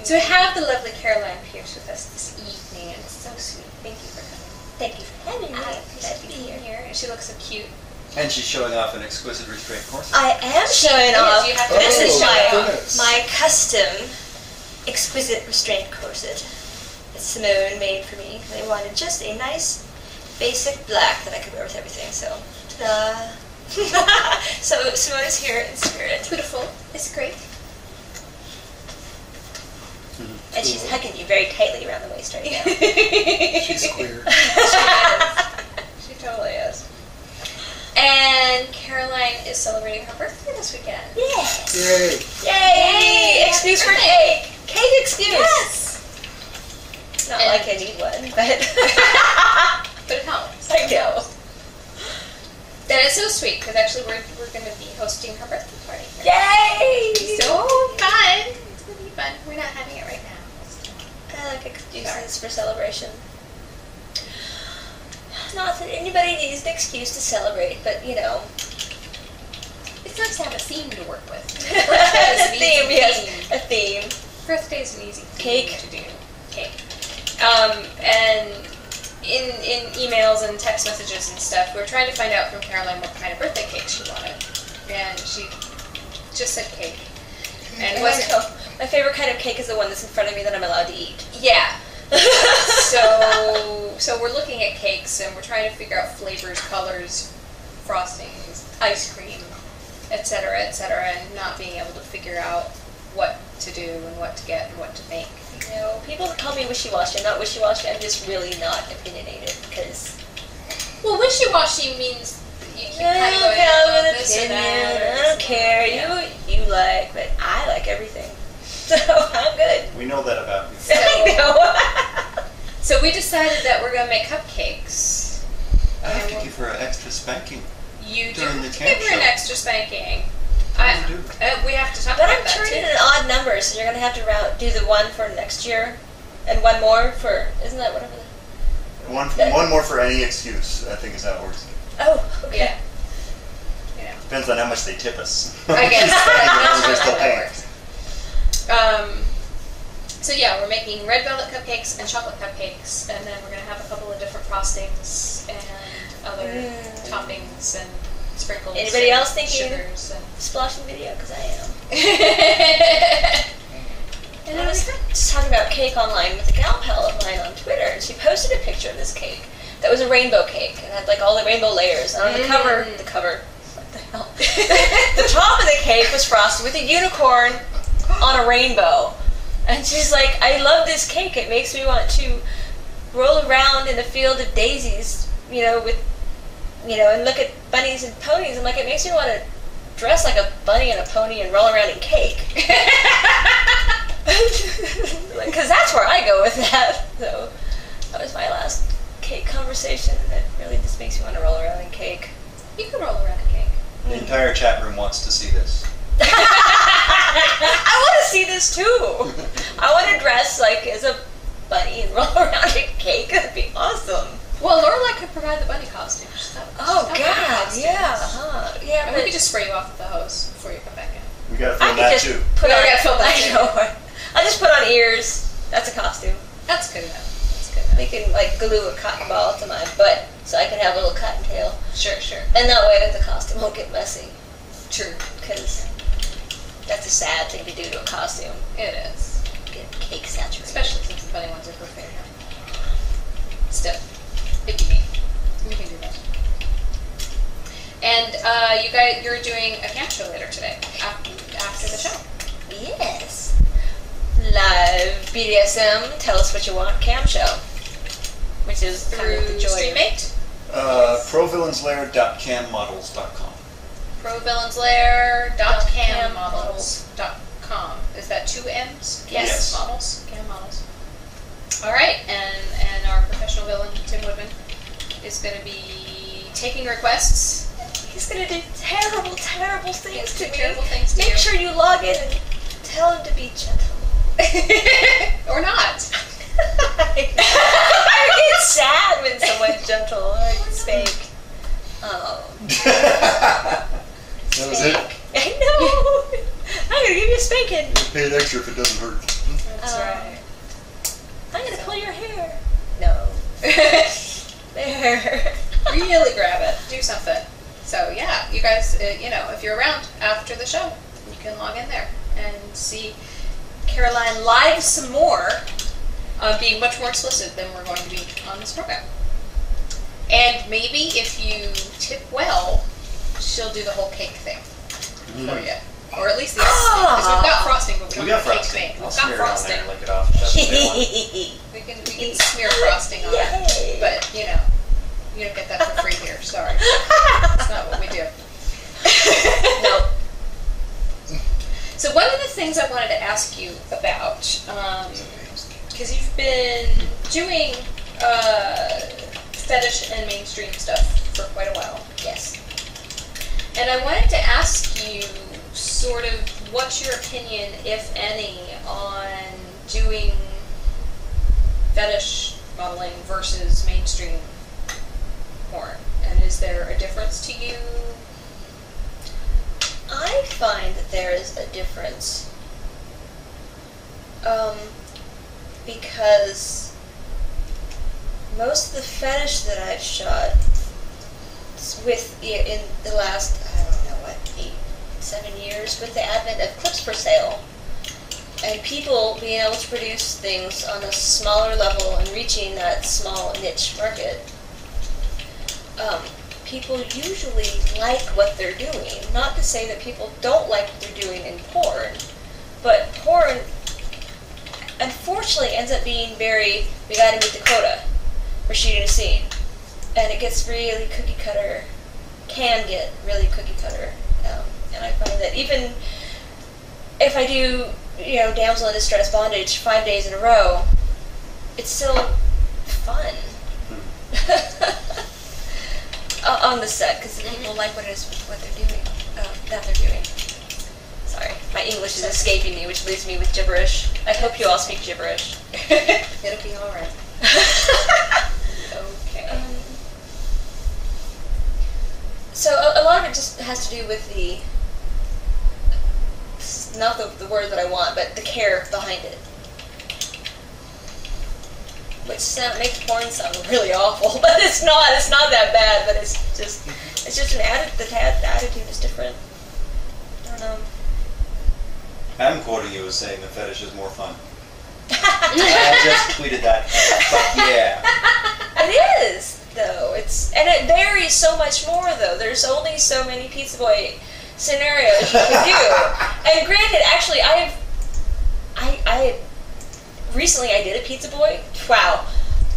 So we have the lovely Caroline Pierce with us this evening, and it's so sweet. Thank you for coming. Thank you for having me. I appreciate being here. And she looks so cute. And she's showing off an exquisite restraint corset. I am showing off. You have to This is goodness. my custom exquisite restraint corset that Simone made for me. They wanted just a nice basic black that I could wear with everything. So, ta-da! So Simone is here in spirit. Beautiful. It's great. And she's hugging you very tightly around the waist right now. She's queer. She totally is. And Caroline is celebrating her birthday this weekend. Yes! Yay! Yay! Excuse for cake! Cake excuse! Yes! Not like I need one, but... But it helps. I know. That is so sweet, because actually we're going to be hosting her birthday party here. Yay! So fun! It's going to be fun. We're not having it right now. I like excuses for celebration. Not that anybody needs an excuse to celebrate, but you know. It's nice to have a theme to work with. A theme, yes. A theme. Birthday is an easy theme Cake. to do. Cake. And in emails and text messages and stuff, we were trying to find out from Caroline what kind of birthday cake she wanted. And she just said cake. And And my favorite kind of cake is the one that's in front of me that I'm allowed to eat. Yeah. So we're looking at cakes and we're trying to figure out flavors, colors, frostings, ice cream, etc., and not being able to figure out what to do and what to get and what to make. You know, people call me wishy-washy. I'm not wishy-washy. I'm just really not opinionated because. Well, wishy-washy means you keep I kind of going have with an this or opinion. that. Or I this don't and care. that. You like, but I like everything. So I'm good. We know that about you. I know. So we decided that we're going to make cupcakes. I have to give her an extra spanking. You do During the give camp her an show. extra spanking. I do. We have to talk But about I'm that turning too. an odd number, so you're gonna have to do the one for next year, and one more for isn't that whatever? One more for any excuse, I think is how it works. Oh, okay. Yeah. You know. Depends on how much they tip us. I guess We're that's still how paying. that works. So yeah, we're making red velvet cupcakes and chocolate cupcakes, and then we're gonna have a couple of different frostings and other toppings and sprinkles. Anybody and else thinking sugars and splashing video? Because I am. And I was just talking about cake online with a gal pal of mine on Twitter, and she posted a picture of this cake that was a rainbow cake and had like all the rainbow layers. And on the cover, what the hell? The top of the cake was frosted with a unicorn on a rainbow. And she's like, I love this cake. It makes me want to roll around in a field of daisies, and look at bunnies and ponies. I'm like, it makes me want to dress like a bunny and a pony and roll around in cake. Because that's where I go with that. So that was my last cake conversation, and it really just makes me want to roll around in cake. you can roll around a cake. The entire chat room wants to see this. I want to see this too. I want to dress like as a bunny and roll around in cake. That'd be awesome. Well, Lorelai could provide the bunny costume. She's got Oh bunny God, costumes. yeah, yeah. And we could just spray you off with the hose before you come back in. We gotta I film could that just too. put No, on. we gotta film that I too. know. I just put on ears. That's a costume. That's good enough. That's good enough. We can like glue a cotton ball to my butt so I can have a little cottontail, Sure, sure. and that way the costume won't get messy. True. Because that's a sad thing to do to a costume. It is. Get cake saturated. Especially since the bunny ones are perfect. Still, it'd be neat. We can do that. And you're doing a camp show later today after the show. Yes. Live BDSM, tell us what you want, cam show. Which is kind of the joy. Streammate? Provillainslair.cammodels.com. Provillainslair.cammodels.com. Is that 2 M's? Yes. Models. Cam models. All right, and our professional villain, Tim Woodman, is going to be taking requests. He's going to do terrible, terrible things to me. Terrible things to Make you. sure you log in and tell him to be gentle. Or not. I get sad when someone's gentle. I spank. Oh. That was it? I know. I'm gonna give you a spanking. Pay it extra if it doesn't hurt. That's right. I'm gonna pull your hair. No. There. Really grab it. Do something. So yeah, you guys, if you're around after the show, you can log in there and see Caroline live some more, being much more explicit than we're going to be on this program. And maybe if you tip well, she'll do the whole cake thing for you. Or at least the ice thing. Because we've got frosting, but we don't have cake thing. I'll We've smear got it on there frosting. and lick it off. If that's what they want. We can smear frosting on it. But, you don't get that for free here. Sorry. That's not what we do. No. So one of the things I wanted to ask you about, because you've been doing fetish and mainstream stuff for quite a while. Yes. And I wanted to ask you sort of what's your opinion, if any, on doing fetish modeling versus mainstream porn? And is there a difference to you? I find that there is a difference. Because most of the fetish that I've shot in the last, 7 years, with the advent of clips for sale, and people being able to produce things on a smaller level and reaching that small niche market, people usually like what they're doing. Not to say that people don't like what they're doing in porn, but porn unfortunately ends up being very, we gotta meet the quota for shooting a scene. And it gets really cookie cutter, can get really cookie cutter. And I find that even if I do, damsel in distress bondage 5 days in a row, it's still fun. On the set, because people like what they're doing, that they're doing. Sorry, my English is escaping me, which leaves me with gibberish. I hope you all speak gibberish. It'll be all right. Okay. So a lot of it just has to do with not the word that I want, but the care behind it. Which makes porn sound really awful, but it's not that bad, but it's just an the attitude is different. I don't know. I'm quoting you as saying the fetish is more fun. I just tweeted that. But yeah. It is, though. And it varies so much more, though. There's only so many Pizza Boy scenarios you can do. And granted, actually, recently I did a Pizza Boy. Wow.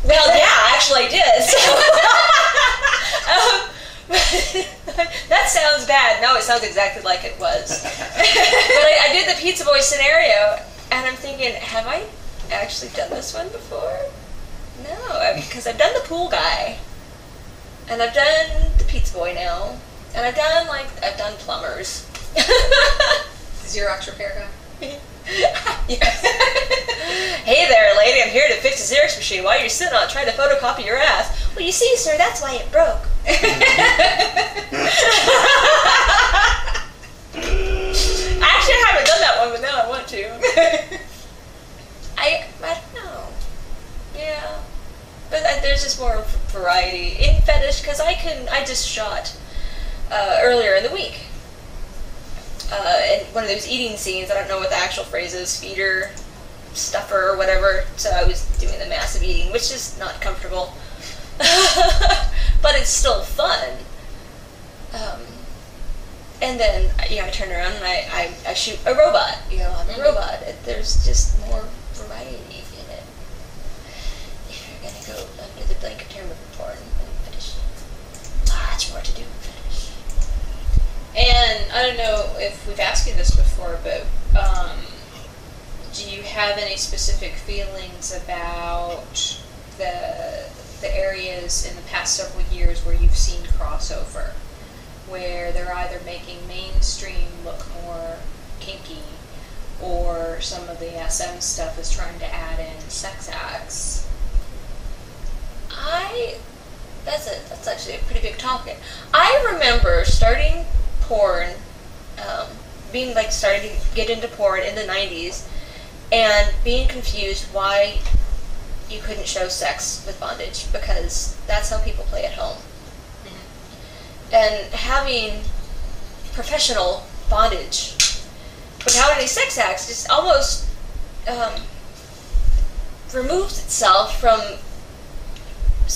Well, yeah, actually I did. So, that sounds bad. No, it sounds exactly like it was. But I did the Pizza Boy scenario, and I'm thinking, have I actually done this one before? No, because I've done the pool guy, and I've done the Pizza Boy now, and I've done plumbers. Xerox repair guy. Yes. Hey there, lady, I'm here to fix a Xerox machine while you're sitting on it trying to photocopy your ass. Well, you see, sir, that's why it broke. Actually, I haven't done that one, but now I want to. I don't know. Yeah. But there's just more variety in fetish, because I just shot earlier in the week. And one of those eating scenes, I don't know what the actual phrase is, feeder, stuffer, or whatever, so I was doing the massive eating, which is not comfortable. But it's still fun. And then, I turn around and I shoot a robot. I'm a robot. There's just more variety in it. If you're going to go under the blanket term of porn and fetish, much more to do with fetish. And I don't know if we've asked you this before, but do you have any specific feelings about the areas in the past several years where you've seen crossover, where they're either making mainstream look more kinky, or some of the SM stuff is trying to add in sex acts? That's actually a pretty big topic. I remember starting porn, starting to get into porn in the 90s, and being confused why you couldn't show sex with bondage, because that's how people play at home. And having professional bondage without any sex acts just almost removes itself from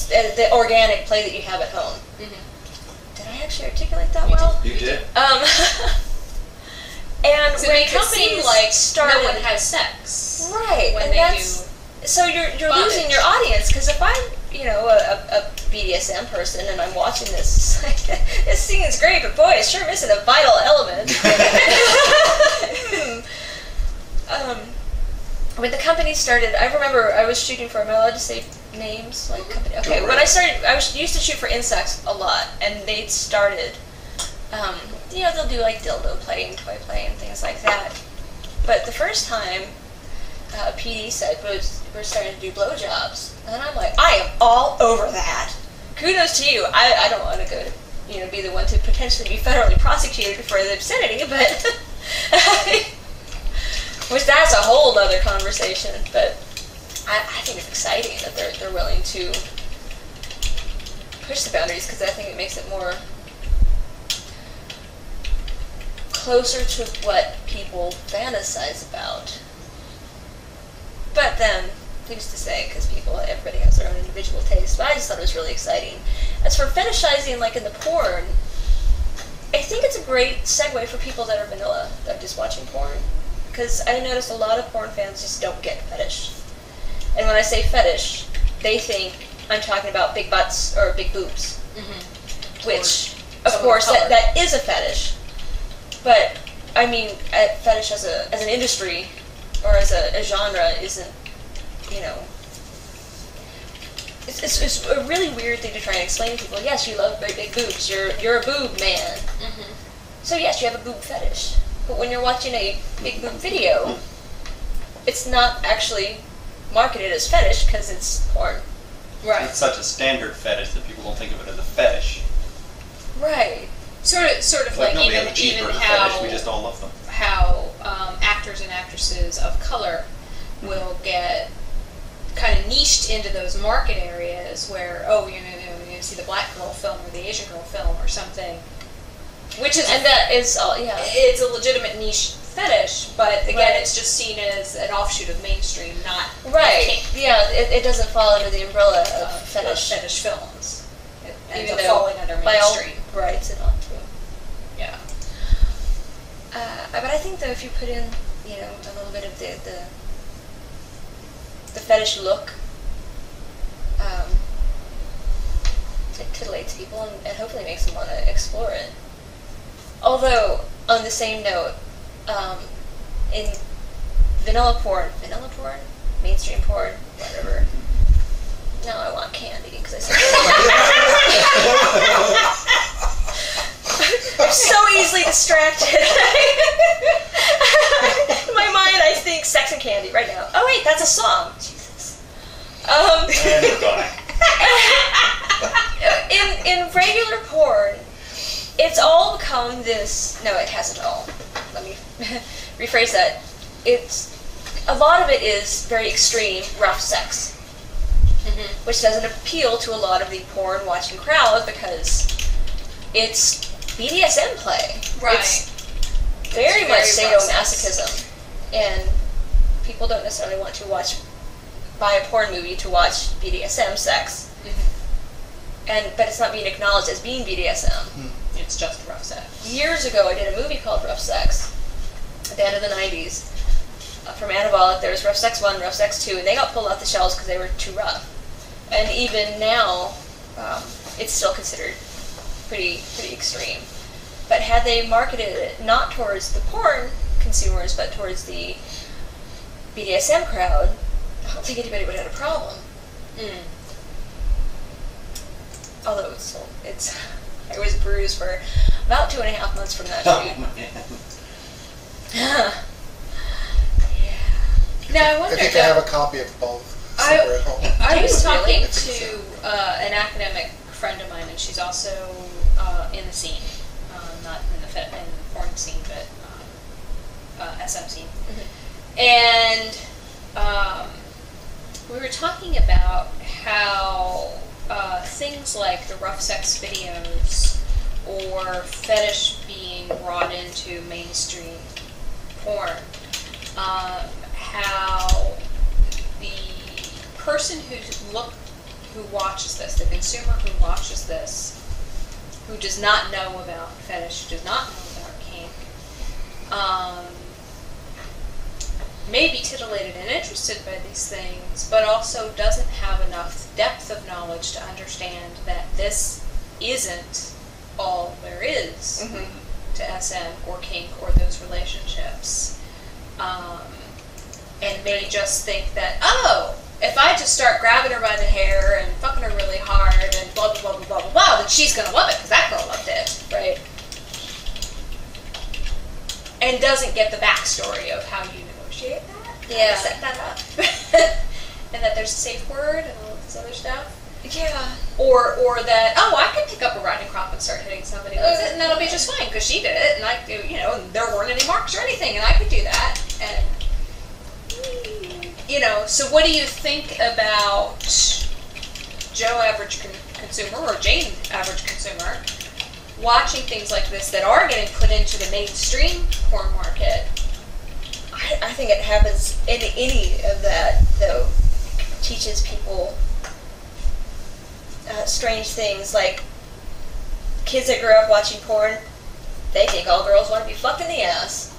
the organic play that you have at home. Did I actually articulate that well? You did. And So when it could seem companies like started, no one has sex. right, when and they that's so you're bondage. losing your audience, because if I'm a BDSM person and I'm watching this, it's like, this scene is great, but boy, it's sure missing a vital element. When the company started, I remember I was shooting for, am I allowed to say names? Like company? Okay, when I started, used to shoot for Insects a lot, and they'd started, they'll do like dildo play and toy play and things like that. But the first time, PD said, we're starting to do blowjobs. And I'm like, I am all over that. Kudos to you. I don't want to go to, be the one to potentially be federally prosecuted for the obscenity, but which that's a whole other conversation. But I think it's exciting that they're willing to push the boundaries, because I think it makes it more closer to what people fantasize about. But then, who's to say, because everybody has their own individual taste. But I just thought it was really exciting. As for fetishizing, like in the porn, I think it's a great segue for people that are vanilla, that are just watching porn. Because I noticed a lot of porn fans just don't get fetish. And when I say fetish, they think I'm talking about big butts or big boobs. Which, of course, that is a fetish. But, I mean, fetish as an industry, or as a genre, isn't, it's a really weird thing to try and explain to people. Yes, you love very big boobs. You're a boob man. So yes, you have a boob fetish. But when you're watching a big boob video, it's not actually marketed as fetish because it's porn. Right. It's such a standard fetish that people don't think of it as a fetish. Right. Sort of like no, we have even a cheeseburger how fetish, we just all love them. how actors and actresses of color will get kind of niched into those market areas where, you see the black girl film or the Asian girl film or something, which is, And that is all, it's a legitimate niche fetish, but again, Right. it's just seen as an offshoot of mainstream, not Right. kink, Yeah, it doesn't fall under the umbrella of fetish. fetish films. It ends Even up though, falling under by all mainstream. rights, it ought to. Yeah. But I think though, if you put in, a little bit of the fetish look, it titillates people and hopefully makes them want to explore it. Although, on the same note, in vanilla porn, mainstream porn, whatever. Now I want candy because I said I'm so easily distracted. In my mind, I think sex and candy right now. Oh wait, that's a song. Jesus. And we're gone. In regular porn, it's all become this. No, it hasn't all. Let me rephrase that. A lot of it is very extreme, rough sex, which doesn't appeal to a lot of the porn watching crowd because it's BDSM play. Right. It's very much rough sex. sadomasochism, and people don't necessarily want to buy a porn movie to watch BDSM sex. But it's not being acknowledged as being BDSM. It's just rough sex. Years ago, I did a movie called Rough Sex, at the end of the 90s. From Anabolic, there was Rough Sex 1, Rough Sex 2, and they got pulled off the shelves because they were too rough. And even now, it's still considered pretty extreme. But had they marketed it not towards the porn consumers, but towards the BDSM crowd, I don't think anybody would have had a problem. Although I was bruised for about 2.5 months from that Oh, shoot. man. Now I I wonder. think I have a copy of both somewhere at home. I was talking Really? to an academic friend of mine, and she's also in the scene, not in the porn scene, but SM scene. And we were talking about how things like the rough sex videos or fetish being brought into mainstream porn, how the person who watches this, the consumer who watches this, who does not know about fetish, who does not know about kink, may be titillated and interested by these things, but also doesn't have enough depth of knowledge to understand that this isn't all there is to SM or kink or those relationships. And may just think that, oh, if I just start grabbing her by the hair and fucking her really hard and blah, blah, blah, blah, blah, blah, blah, then she's going to love it because that girl loved it. Right. And doesn't get the backstory of how you negotiate that. Yeah. Set that up. And that there's a safe word and all this other stuff. Yeah. Or that, oh, I can pick up a riding crop and start hitting somebody with it, and that'll be just fine because she did it, and I, there weren't any marks or anything, and I could do that. And so what do you think about Joe average consumer or Jane average consumer watching things like this that are getting put into the mainstream porn market? I think it happens in any of that, though, teaches people strange things, like kids that grew up watching porn, they think all girls want to be fucked in the ass.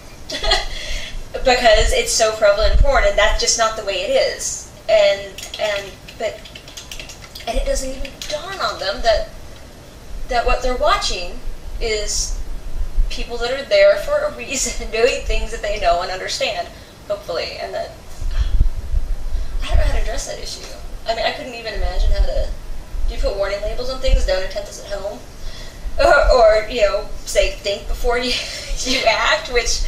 Because it's so prevalent in porn, and that's just not the way it is. And it doesn't even dawn on them that what they're watching is people that are there for a reason, doing things that they know and understand, hopefully, and that I don't know how to address that issue. I mean, I couldn't even imagine how to. Do you put warning labels on things? Don't attempt this at home, or say think before you act, which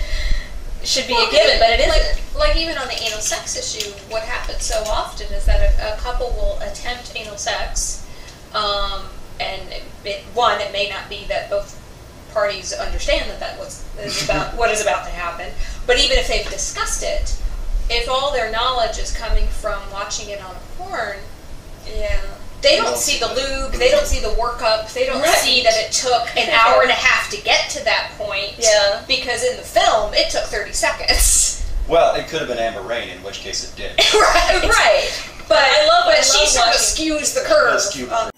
should be a given, but it isn't. Like even on the anal sex issue, what happens so often is that a couple will attempt anal sex, and it may not be that both parties understand that is about what is about to happen. But even if they've discussed it, if all their knowledge is coming from watching it on porn, they don't see the lube, they don't see the workup, they don't see that it took an hour and a half to get to that point. Yeah. Because in the film, it took 30 seconds. Well, it could have been Amber Rain, in which case it did. Right. But I love she sort of watching- skews the curve Skew on